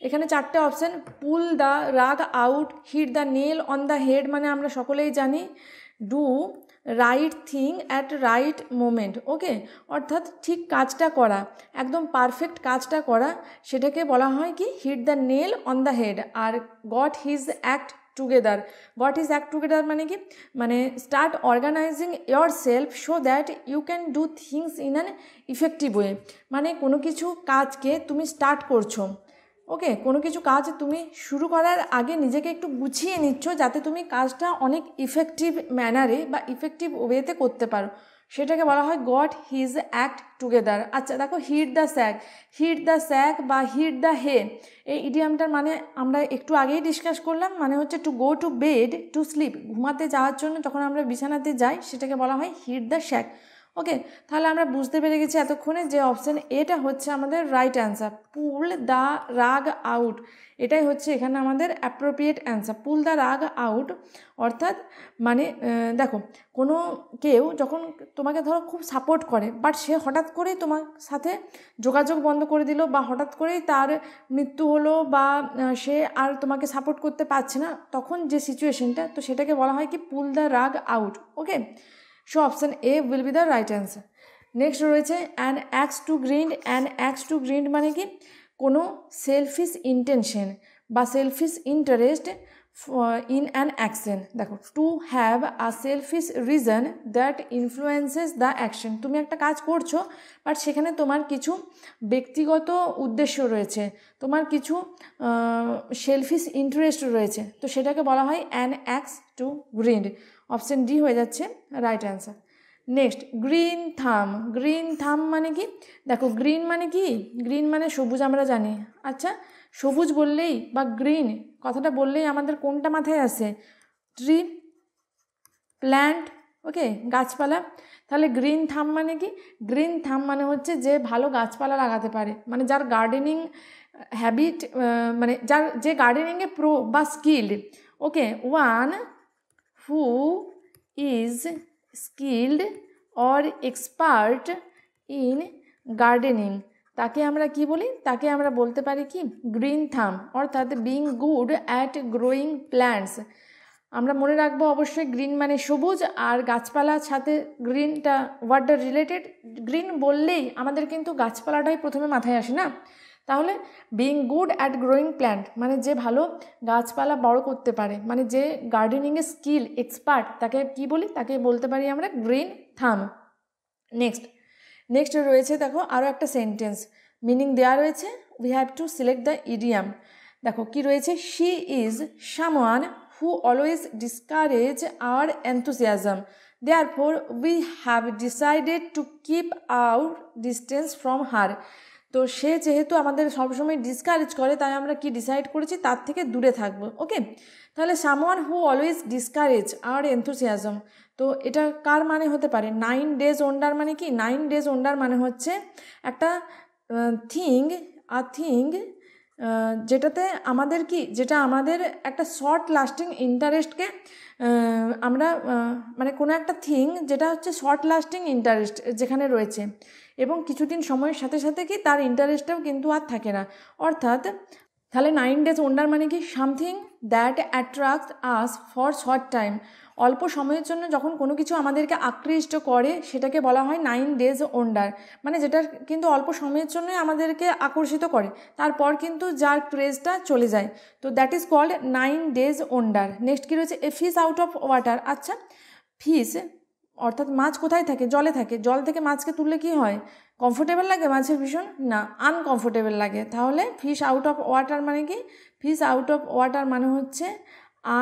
A: এখানে চারটে option, pull the rug out, hit the nail on the head, মানে আমরা সকলেই জানি do right thing at right moment. Okay, অর্থাৎ ঠিক কাজটা করা, একদম পারফেক্ট কাজটা করা, সেটাকে বলা হয় কি? Hit the nail on the head. আর গট হিজ অ্যাক্ট টুগেদার মানে কি? মানে start organizing yourself so that you can do things in an effective way, মানে কোনো কিছু কাজকে তুমি স্টার্ট করছো, ওকে, কোনো কিছু কাজ তুমি শুরু করার আগে নিজেকে একটু গুছিয়ে নিচ্ছ যাতে তুমি কাজটা অনেক ইফেক্টিভ ম্যানারে বা ইফেক্টিভ ওয়েতে করতে পারো, সেটাকে বলা হয় গট হিজ অ্যাক্ট টুগেদার। আচ্ছা দেখো, হিট দ্য স্যাক বা হিট দ্য হে, এই ইডিয়ামটার মানে আমরা একটু আগেই ডিসকাস করলাম, মানে হচ্ছে to go to bed to slip, ঘুমাতে যাওয়ার জন্য যখন আমরা বিছানাতে যাই সেটাকে বলা হয় হিট দ্য শ্যাক। ওকে, তাহলে আমরা বুঝতে পেরে গেছি এতক্ষণে যে অপশান এটা হচ্ছে আমাদের right answer, pool the rug out, এটাই হচ্ছে এখানে আমাদের appropriate answer, pool the rug out. অর্থাৎ মানে দেখো, কোনো কেউ যখন তোমাকে ধরো খুব সাপোর্ট করে, বাট সে হঠাৎ করেই তোমার সাথে যোগাযোগ বন্ধ করে দিল, বা হঠাৎ করেই তার মৃত্যু হলো, বা সে আর তোমাকে সাপোর্ট করতে পারছে না, তখন যে সিচুয়েশনটা, তো সেটাকে বলা হয় কি? Pull the rug out. Okay, so option A will be the right answer. Next রয়েছে অ্যান অ্যাক্স টু গ্রিন্ড মানে কি? কোনো সেলফিশ ইন্টেনশন বা selfish interest in an action. দেখো, to have a selfish reason that influences the action, তুমি একটা কাজ করছো বাট সেখানে তোমার কিছু ব্যক্তিগত উদ্দেশ্য রয়েছে, তোমার কিছু সেলফিশ ইন্টারেস্ট রয়েছে, তো সেটাকে বলা হয় an axe to গ্রিন্ড। Option D হয়ে যাচ্ছে রাইট অ্যান্সার। নেক্সট গ্রিন থাম। গ্রিন থাম মানে কি? দেখো গ্রিন মানে কি? গ্রিন মানে সবুজ আমরা জানি। আচ্ছা, সবুজ বললেই বা গ্রিন কথাটা বললেই আমাদের কোনটা মাথায় আসে? ট্রি, প্ল্যান্ট, ওকে, গাছপালা। তাহলে গ্রিন থাম মানে কি? গ্রিন থাম মানে হচ্ছে যে ভালো গাছপালা লাগাতে পারে, মানে যার গার্ডেনিং হ্যাবিট, মানে যার যে গার্ডেনিংয়ে প্রো বা skilled. Okay, one who is skilled or expert in gardening, তাকে আমরা কি বলি? তাকে আমরা বলতে পারি কি? গ্রিন থাম, অর্থাৎ being good at growing plants. আমরা মনে রাখবো অবশ্যই গ্রিন মানে সবুজ, আর গাছপালার সাথে গ্রিনটা ওয়ার্ডটা রিলেটেড। গ্রিন বললেই আমাদের কিন্তু গাছপালাটাই প্রথমে মাথায় আসে না? তাহলে being good at growing plant মানে যে ভালো গাছপালা বড় করতে পারে, মানে যে গার্ডেনিংয়ে স্কিল এক্সপার্ট, তাকে কি বলি? তাকে বলতে পারি আমরা গ্রিন থাম। নেক্সট রয়েছে দেখো আরও একটা সেন্টেন্স, মিনিং দেওয়া রয়েছে। We have to select the idiom. দেখো কি রয়েছে? She is someone who always discourage our enthusiasm. Therefore, we have decided to keep our distance from her. তো সে যেহেতু আমাদের সবসময় ডিসকারেজ করে, তাই আমরা কি ডিসাইড করেছি? তার থেকে দূরে থাকবো। ওকে, তাহলে someone who always discourage our enthusiasm, তো এটা কার মানে হতে পারে? 9 days ওন্ডার মানে কি? 9 days ওন্ডার মানে হচ্ছে একটা থিং যেটাতে আমাদের কি, যেটা আমাদের একটা শর্ট লাস্টিং ইন্টারেস্টকে আমরা মানে কোনো একটা থিং যেটা হচ্ছে শর্ট লাস্টিং ইন্টারেস্ট যেখানে রয়েছে, এবং কিছুদিন সময়ের সাথে সাথে কি তার ইন্টারেস্টটাও কিন্তু আর থাকে না। অর্থাৎ তাহলে 9 days ওন্ডার মানে কি? Something that attract us for short time, অল্প সময়ের জন্য যখন কোনো কিছু আমাদেরকে আকৃষ্ট করে সেটাকে বলা হয় 9 days ওন্ডার, মানে যেটা কিন্তু অল্প সময়ের জন্যই আমাদেরকে আকর্ষিত করে, তারপর কিন্তু যার ক্রেজটা চলে যায়। তো that is called 9 days wonder. Next কী রয়েছে? A fish out of water. আচ্ছা, ফিশ অর্থাৎ মাছ কোথায় থাকে? জলে থাকে। জল থেকে মাছকে তুললে কি হয়? কমফোর্টেবল লাগে মাছের ভীষণ? না, আনকমফোর্টেবল লাগে। তাহলে ফিশ আউট অফ ওয়াটার মানে কি? ফিশ আউট অফ ওয়াটার মানে হচ্ছে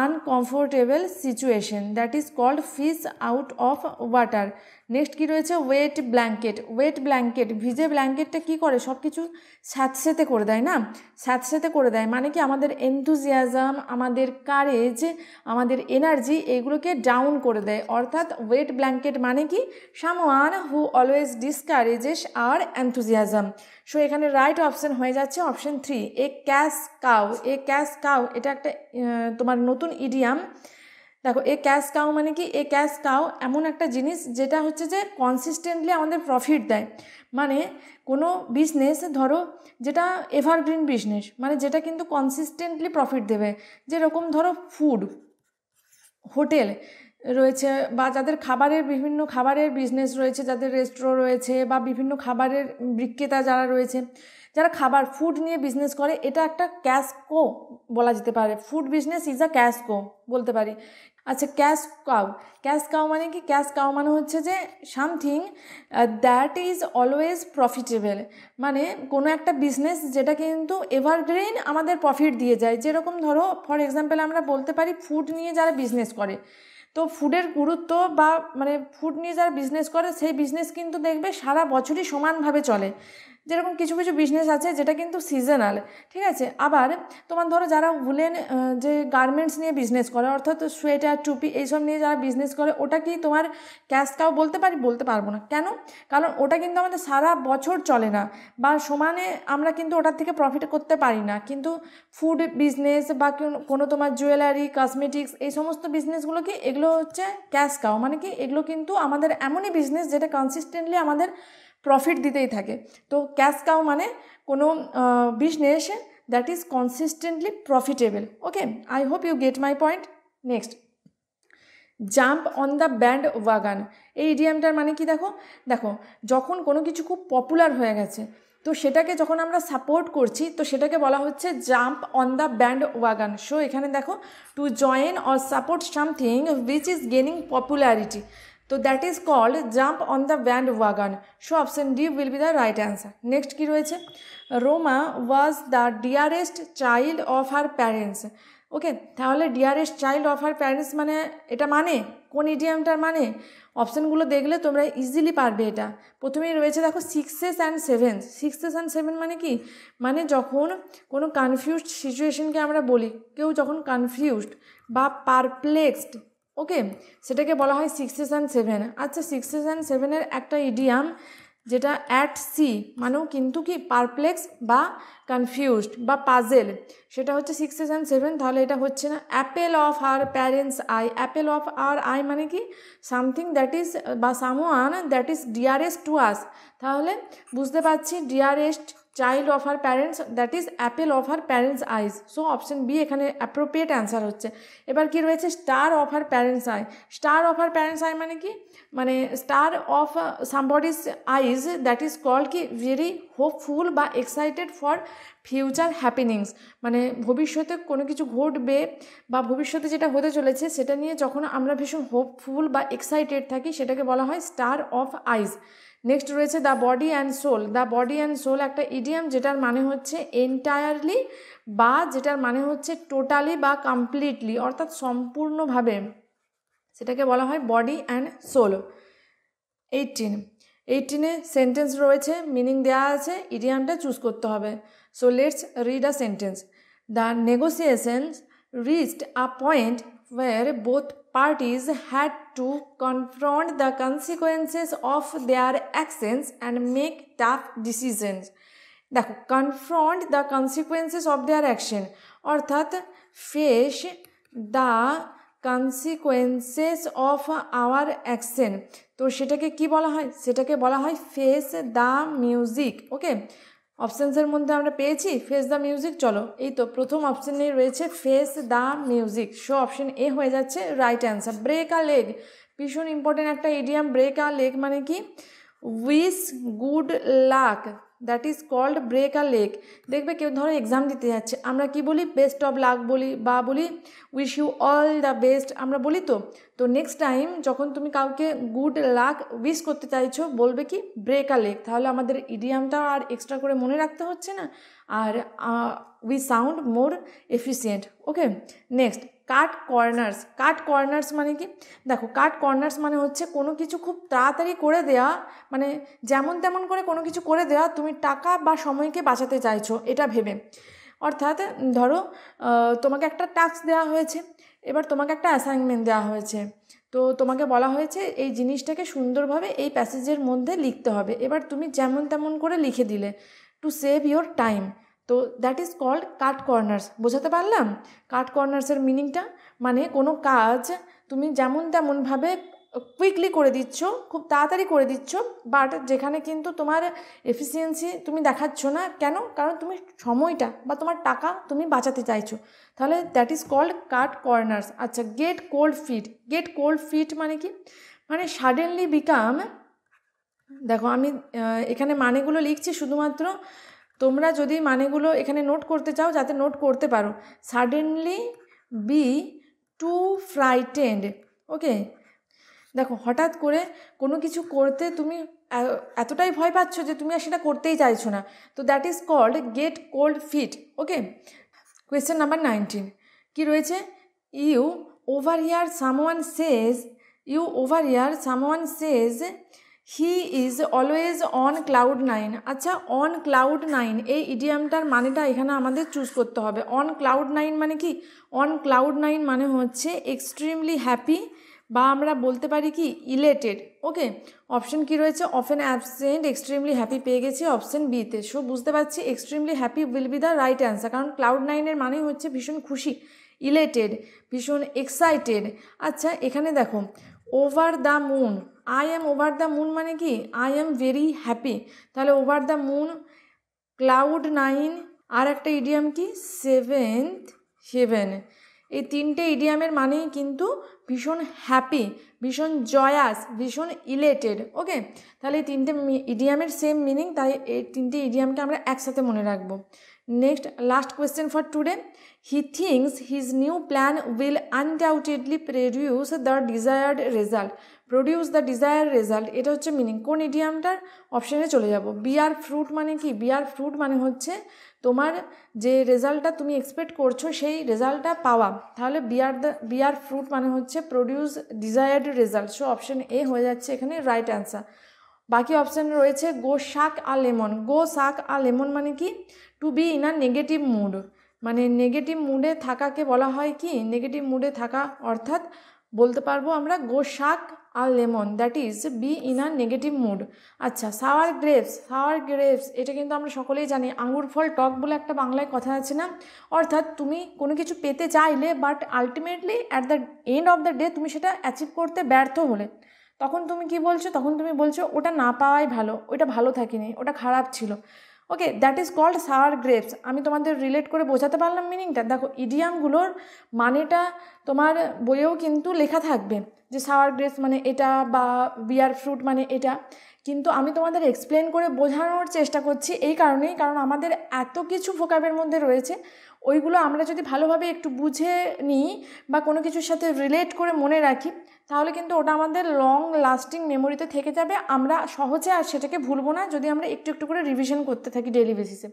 A: uncomfortable situation, that is called fish out of water. Next কী রয়েছে? Wet blanket. ওয়েট ব্ল্যাঙ্কেট, ভিজে ব্ল্যাঙ্কেটটা কী করে? সব কিছু স্যাঁতসেঁতে করে দেয় না? স্যাঁতসেঁতে করে দেয় মানে কি? আমাদের এনথুজিয়াজম, আমাদের কারেজ, আমাদের এনার্জি, এগুলোকে ডাউন করে দেয়। অর্থাৎ ওয়েট ব্ল্যাঙ্কেট মানে কি? Someone who always discourages our enthusiasm. So এখানে রাইট অপশান হয়ে যাচ্ছে option 3, a cash cow. A cash cow এটা একটা তোমার নতুন ইডিয়াম। দেখো এ ক্যাশ কাউ মানে কি? এ ক্যাশ কাউ এমন একটা জিনিস যেটা হচ্ছে যে কনসিস্টেন্টলি আমাদের প্রফিট দেয়। মানে কোনো বিজনেস ধরো যেটা এভারগ্রিন বিজনেস, মানে যেটা কিন্তু কনসিস্টেন্টলি প্রফিট দেবে, যেরকম ধরো ফুড, হোটেল রয়েছে, বা যাদের খাবারের বিভিন্ন খাবারের বিজনেস রয়েছে, যাদের রেস্টুরেন্ট রয়েছে, বা বিভিন্ন খাবারের বিক্রেতা যারা রয়েছে, যারা খাবার ফুড নিয়ে বিজনেস করে, এটা একটা ক্যাশ কো বলা যেতে পারে। Food business is a cash cow বলতে পারি। আচ্ছা, ক্যাশ কাউ। ক্যাশ কাউ মানে কি? ক্যাশ কাউ মানে হচ্ছে যে something that is always profitable, মানে কোনো একটা বিজনেস যেটা কিন্তু এভারগ্রিন আমাদের প্রফিট দিয়ে যায়। যেরকম ধরো ফর এক্সাম্পল আমরা বলতে পারি ফুড নিয়ে যারা বিজনেস করে, তো ফুডের গুরুত্ব বা মানে ফুড নিয়ে যারা বিজনেস করে সেই বিজনেস কিন্তু দেখবে সারা বছরই সমানভাবে চলে। যেরকম কিছু কিছু বিজনেস আছে যেটা কিন্তু সিজনাল, ঠিক আছে। আবার তোমার ধরো যারা উলেন যে গার্মেন্টস নিয়ে বিজনেস করে, অর্থাৎ সোয়েটার, টুপি এইসব নিয়ে যারা বিজনেস করে, ওটা কি তোমার ক্যাশ কাউ বলতে পারি? বলতে পারবো না। কেন? কারণ ওটা কিন্তু আমাদের সারা বছর চলে না, বা সমানে আমরা কিন্তু ওটার থেকে প্রফিট করতে পারি না। কিন্তু ফুড বিজনেস বা কোনো তোমার জুয়েলারি, কসমেটিক্স, এই সমস্ত বিজনেসগুলো কি? এগুলো হচ্ছে ক্যাশ কাউ, মানে কি? এগুলো কিন্তু আমাদের এমনই বিজনেস যেটা কনসিস্টেন্টলি আমাদের প্রফিট দিতেই থাকে। তো ক্যাশ কাউ মানে কোনো business that is consistently profitable. Okay, I hope you get my point. Next, jump on the bandwagon. এই ইডিয়ামটার মানে কি? দেখো যখন কোনো কিছু খুব পপুলার হয়ে গেছে, তো সেটাকে যখন আমরা সাপোর্ট করছি, তো সেটাকে বলা হচ্ছে jump on the bandwagon. So এখানে দেখো, to join or support something which is gaining popularity, তো that is called jump on the bandwagon. So option D will be the right answer. Next কী রয়েছে? Roma was the dearest child of her parents. Okay, তাহলে dearest child of her parents মানে এটা মানে কোন ইডিয়ামটার মানে? অপশানগুলো দেখলে তোমরা ইজিলি পারবে এটা। প্রথমেই রয়েছে দেখো 6s and 7s। 6s and 7 মানে কি? মানে যখন কোনো কনফিউজড সিচুয়েশনকে আমরা বলি, কেউ যখন কনফিউজড বা পারপ্লেক্সড, ওকে, সেটাকে বলা হয় 6s and 7। আচ্ছা 6s and 7-এর একটা ইডিয়াম যেটা অ্যাট সি মানেও কিন্তু কি পারপ্লেক্স বা কনফিউজড বা পাজেল, সেটা হচ্ছে 6s and 7। তাহলে এটা হচ্ছে না। Apple of our parents eye. Apple of our eye মানে কি? সামথিং দ্যাট ইজ বা someone that is dearest to us. তাহলে বুঝতে পারছি dearest child of our parents that is apple of our parents eyes. So option B এখানে appropriate answer হচ্ছে। এবার কি রয়েছে? Star of our parents eye. Star of our parents eye মানে কি? মানে star of somebody's eyes that is called কি very hopeful বা এক্সাইটেড ফর ফিউচার হ্যাপেনিংস। মানে ভবিষ্যতে কোনো কিছু ঘটবে বা ভবিষ্যতে যেটা হতে চলেছে সেটা নিয়ে যখন আমরা ভীষণ হোপফুল বা এক্সাইটেড থাকি সেটাকে বলা হয় স্টার অফ আইজ। নেক্সট রয়েছে the body and soul. The body and soul একটা ইডিয়াম যেটার মানে হচ্ছে এন্টায়ারলি বা যেটার মানে হচ্ছে টোটালি বা কমপ্লিটলি, অর্থাৎ সম্পূর্ণভাবে, সেটাকে বলা হয় বডি অ্যান্ড সোল। 18-এ সেন্টেন্স রয়েছে, মিনিং দেওয়া আছে, ইডিয়ামটা চুজ করতে হবে। So let's read a sentence. The negotiations reached a point where both parties had to confront the consequences of their actions and make tough decisions. দেখো, confront the consequences of their action অর্থাৎ face the consequences of our action। তো সেটাকে কি বলা হয়? সেটাকে বলা হয় ফেস দ্য মিউজিক। ওকে, অপশানসের মধ্যে আমরা পেয়েছি ফেস দ্য মিউজিক। চলো, এই তো প্রথম অপশানে রয়েছে face the music. So option A হয়ে যাচ্ছে right answer. Break a leg ভীষণ ইম্পর্টেন্ট একটা ইডিয়াম। ব্রেক আ লেগ মানে কি? Wish good luck, that is called break a leg. দেখবে কেউ ধরো এক্সাম দিতে যাচ্ছে, আমরা কি বলি? বেস্ট অফ লাক বলি বা বলি wish you all the best, আমরা বলি তো। তো নেক্সট টাইম যখন তুমি কাউকে গুড লাক উইশ করতে চাইছো বলবে কি? Break a leg. তাহলে আমাদের ইডিয়ামটা আর এক্সট্রা করে মনে রাখতে হচ্ছে না, আর we sound more efficient. Okay, next cut corners. Cut corners মানে কি? দেখো, কাট কর্নার্স মানে হচ্ছে কোনো কিছু খুব তাড়াতাড়ি করে দেওয়া, মানে যেমন তেমন করে কোনো কিছু করে দেওয়া, তুমি টাকা বা সময়কে বাঁচাতে চাইছো এটা ভেবে। অর্থাৎ ধরো তোমাকে একটা টাস্ক দেওয়া হয়েছে, এবার তোমাকে একটা অ্যাসাইনমেন্ট দেওয়া হয়েছে, তো তোমাকে বলা হয়েছে এই জিনিসটাকে সুন্দরভাবে এই প্যাসেজের মধ্যে লিখতে হবে। এবার তুমি যেমন তেমন করে লিখে দিলে টু সেভ ইয়োর টাইম। তো that is called cut corners. বোঝাতে পারলাম? কাট কর্নার্সের মিনিংটা মানে কোনো কাজ তুমি যেমন তেমনভাবে কুইকলি করে দিচ্ছ, খুব তাড়াতাড়ি করে দিচ্ছ, বাট যেখানে কিন্তু তোমার এফিসিয়েন্সি তুমি দেখাচ্ছ না। কেন? কারণ তুমি সময়টা বা তোমার টাকা তুমি বাঁচাতে চাইছো। তাহলে that is called cut corners. আচ্ছা, get cold feet. Get cold feet মানে কি? মানে সাডেনলি বিকাম, দেখো আমি এখানে মানেগুলো লিখছি শুধুমাত্র, তোমরা যদি মানেগুলো এখানে নোট করতে চাও যাতে নোট করতে পারো। Suddenly be too frightened. Okay, দেখো হঠাৎ করে কোনো কিছু করতে তুমি এতটাই ভয় পাচ্ছ যে তুমি আর সেটা করতেই চাইছো না। তো that is called get cold feet. Okay, question number 19 কি রয়েছে? You over here someone says he is always on cloud 9। আচ্ছা, অন ক্লাউড 9 এই ইডিয়ামটার মানেটা এখানে আমাদের চুজ করতে হবে। অন ক্লাউড 9 মানে কি? অন ক্লাউড 9 মানে হচ্ছে এক্সট্রিমলি হ্যাপি, বা আমরা বলতে পারি কি ইলেটেড। ওকে, অপশন কি রয়েছে? অফেন অ্যাবসেন্ট, এক্সট্রিমলি হ্যাপি পেয়ে গেছি অপশন বিতে। সো বুঝতে পারছি extremely happy will be the right answer, কারণ ক্লাউড 9-এর মানে হচ্ছে ভীষণ খুশি, ইলেটেড, ভীষণ এক্সাইটেড। আচ্ছা, এখানে দেখো over the moon, I am over the moon মানে কি? I am very happy. তাহলে ওভার দ্য মুন, ক্লাউড 9, আর একটা ইডিয়াম কি? Seventh heaven. এই তিনটে ইডিয়ামের মানেই কিন্তু ভীষণ হ্যাপি, ভীষণ জয়াস, ভীষণ ইলেটেড। ওকে, তাহলে এই তিনটে ইডিয়ামের সেম মিনিং, তাই এই তিনটে ইডিয়ামকে আমরা একসাথে মনে রাখবো। Next last question for today, he thinks his new plan will undoubtedly produce the desired result. Produce the desired result, এটা হচ্ছে মিনিং। কোন ইডিয়ামটার? অপশানে চলে যাব। বিয়ার ফ্রুট মানে কি? বিয়ার ফ্রুট মানে হচ্ছে তোমার যে রেজাল্টটা তুমি এক্সপেক্ট করছো সেই রেজাল্টটা পাওয়া। তাহলে বিয়ার ফ্রুট মানে হচ্ছে produce desired result. So option A হয়ে যাচ্ছে এখানে রাইট অ্যান্সার। বাকি অপশান রয়েছে গো শাক আর লেমন। গো শাক আর লেমন মানে কি? To be in a negative mood, মানে নেগেটিভ মুডে থাকাকে বলা হয় কি? নেগেটিভ মুডে থাকা, অর্থাৎ বলতে পারবো আমরা গো শাক আর lemon, that is be in a negative mood. আচ্ছা, সাওয়ার গ্রেপস। সাওয়ার গ্রেপস এটা কিন্তু আমরা সকলেই জানি, আঙুর ফল টক বলে একটা বাংলায় কথা আছে না? অর্থাৎ তুমি কোনো কিছু পেতে চাইলে but ultimately at the end of the day তুমি সেটা অ্যাচিভ করতে ব্যর্থ হলে তখন তুমি কি বলছো? তখন তুমি বলছো ওটা না পাওয়াই ভালো, ওটা ভালো থাকেনি, ওটা খারাপ ছিল। Okay, that is called sour grapes. আমি তোমাদের রিলেট করে বোঝাতে পারলাম মিনিংটা? দেখো, ইডিয়ামগুলোর মানেটা তোমার বইয়েও কিন্তু লেখা থাকবে যে সাওয়ার গ্রেপস মানে এটা বা বিয়ার ফ্রুট মানে এটা, কিন্তু আমি তোমাদের এক্সপ্লেন করে বোঝানোর চেষ্টা করছি এই কারণেই, কারণ আমাদের এত কিছু ভোকাবের মধ্যে রয়েছে, ওইগুলো আমরা যদি ভালোভাবে একটু বুঝে নিই বা কোনো কিছুর সাথে রিলেট করে মনে রাখি, তাহলে কিন্তু ওটা আমাদের লং লাস্টিং মেমোরিতে থেকে যাবে। আমরা সহজে আর সেটাকে ভুলবো না যদি আমরা একটু একটু করে রিভিশন করতে থাকি ডেইলি বেসিসে।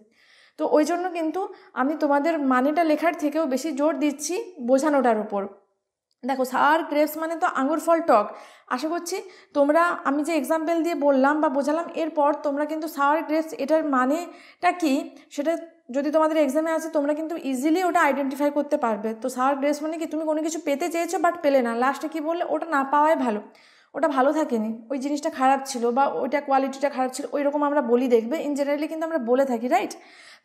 A: তো ওই জন্য কিন্তু আমি তোমাদের মানেটা লেখার থেকেও বেশি জোর দিচ্ছি বোঝানোটার উপর। দেখো, সাওয়ার গ্রেপস মানে তো আঙুর ফল টক। আশা করছি তোমরা আমি যে এক্সাম্পল দিয়ে বললাম বা বোঝালাম এরপর তোমরা কিন্তু সাওয়ার গ্রেপস এটার মানেটা কি সেটা যদি তোমাদের এক্সামে আছে তোমরা কিন্তু ইজিলি ওটা আইডেন্টিফাই করতে পারবে। তো সাওয়ার গ্রেপস মানে কি? তুমি কোনো কিছু পেতে চেয়েছো বাট পেলে না, লাস্টে কি বললে? ওটা না পাওয়াই ভালো, ওটা ভালো থাকেনি, ওই জিনিসটা খারাপ ছিল বা ওইটা কোয়ালিটিটা খারাপ ছিল, ওই রকম আমরা বলি, দেখবে ইন জেনারেলি কিন্তু আমরা বলে থাকি, রাইট?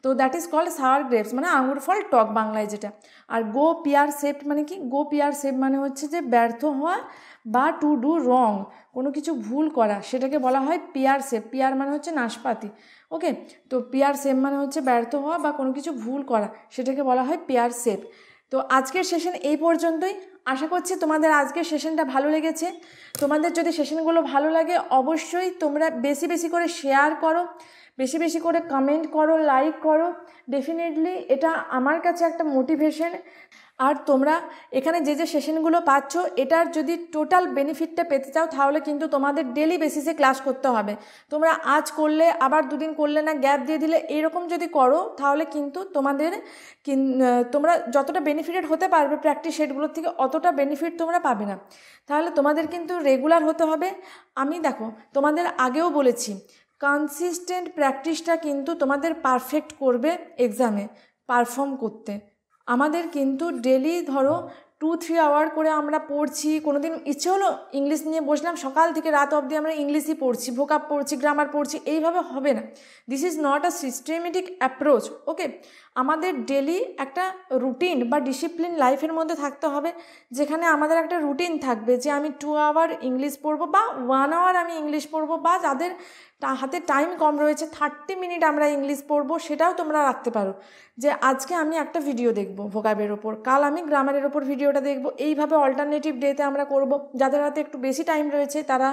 A: তো that is called sour grapes, মানে আঙুর ফল টক বাংলায় যেটা। আর গো পিয়ার শেপড মানে কি? গো পিয়ার শেপ মানে হচ্ছে যে ব্যর্থ হওয়া বা টু ডু রং, কোনো কিছু ভুল করা, সেটাকে বলা হয় পিয়ার শেপ। পিয়ার মানে হচ্ছে নাশপাতি। ওকে, তো পিয়ার শেপ মানে হচ্ছে ব্যর্থ হওয়া বা কোনো কিছু ভুল করা, সেটাকে বলা হয় পিয়ার শেপ। তো আজকের সেশন এই পর্যন্তই। আশা করছি তোমাদের আজকের সেশনটা ভালো লেগেছে। তোমাদের যদি সেশনগুলো ভালো লাগে অবশ্যই তোমরা বেশি বেশি করে শেয়ার করো, বেশি বেশি করে কমেন্ট করো, লাইক করো। ডেফিনেটলি এটা আমার কাছে একটা মোটিভেশন। আর তোমরা এখানে যে যে সেশনগুলো পাচ্ছ এটার যদি টোটাল বেনিফিটটা পেতে চাও তাহলে কিন্তু তোমাদের ডেলি বেসিসে ক্লাস করতে হবে। তোমরা আজ করলে আবার দুদিন করলে না, গ্যাপ দিয়ে দিলে, এইরকম যদি করো তাহলে কিন্তু তোমরা যতটা বেনিফিটেড হতে পারবে প্র্যাকটিস সেটগুলোর থেকে অতটা বেনিফিট তোমরা পাবে না। তাহলে তোমাদের কিন্তু রেগুলার হতে হবে। আমি দেখো তোমাদের আগেও বলেছি, কনসিস্টেন্ট প্র্যাকটিসটা কিন্তু তোমাদের পারফেক্ট করবে এক্সামে পারফর্ম করতে। আমাদের কিন্তু ডেলি ধরো 2-3 আওয়ার করে আমরা পড়ছি। কোনো দিন ইচ্ছে হলো ইংলিশ নিয়ে বসলাম, সকাল থেকে রাত অবধি আমরা ইংলিশই পড়ছি, ভোকাব পড়ছি, গ্রামার পড়ছি, এইভাবে হবে না। This is not a systematic approach. Okay, আমাদের ডেলি একটা রুটিন বা ডিসিপ্লিন লাইফের মধ্যে থাকতে হবে, যেখানে আমাদের একটা রুটিন থাকবে যে আমি 2 আওয়ার ইংলিশ পড়বো বা 1 আওয়ার আমি ইংলিশ পড়বো, বা যাদের হাতে টাইম কম রয়েছে 30 মিনিট আমরা ইংলিশ পড়বো, সেটাও তোমরা রাখতে পারো। যে আজকে আমি একটা ভিডিও দেখবো ভোকাবের ওপর, কাল আমি গ্রামারের ওপর ভিডিওটা দেখবো, এইভাবে অল্টারনেটিভ ডেতে আমরা করব। যাদের হাতে একটু বেশি টাইম রয়েছে তারা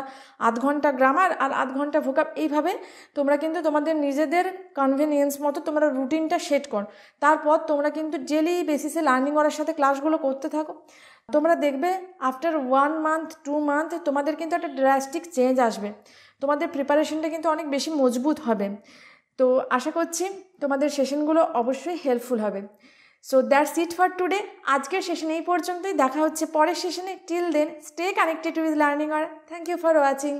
A: আধ ঘন্টা গ্রামার আর আধ ঘন্টা ভোকাব, এইভাবে তোমরা কিন্তু তোমাদের নিজেদের কনভেনিয়েন্স মতো তোমরা রুটিনটা সেট কর। তারপর তোমরা কিন্তু ডেলি বেসিসে লার্নিং করার সাথে ক্লাসগুলো করতে থাকো। তোমরা দেখবে আফটার 1 মান্থ 2 মান্থ তোমাদের কিন্তু একটা ড্রাস্টিক চেঞ্জ আসবে, তোমাদের প্রিপারেশনটা কিন্তু অনেক বেশি মজবুত হবে। তো আশা করছি তোমাদের সেশনগুলো অবশ্যই হেল্পফুল হবে। So that's it for today. আজকের সেশন এই পর্যন্তই, দেখা হচ্ছে পরের সেশনে। Till then stay connected with learning আর থ্যাংক ইউ ফর ওয়াচিং।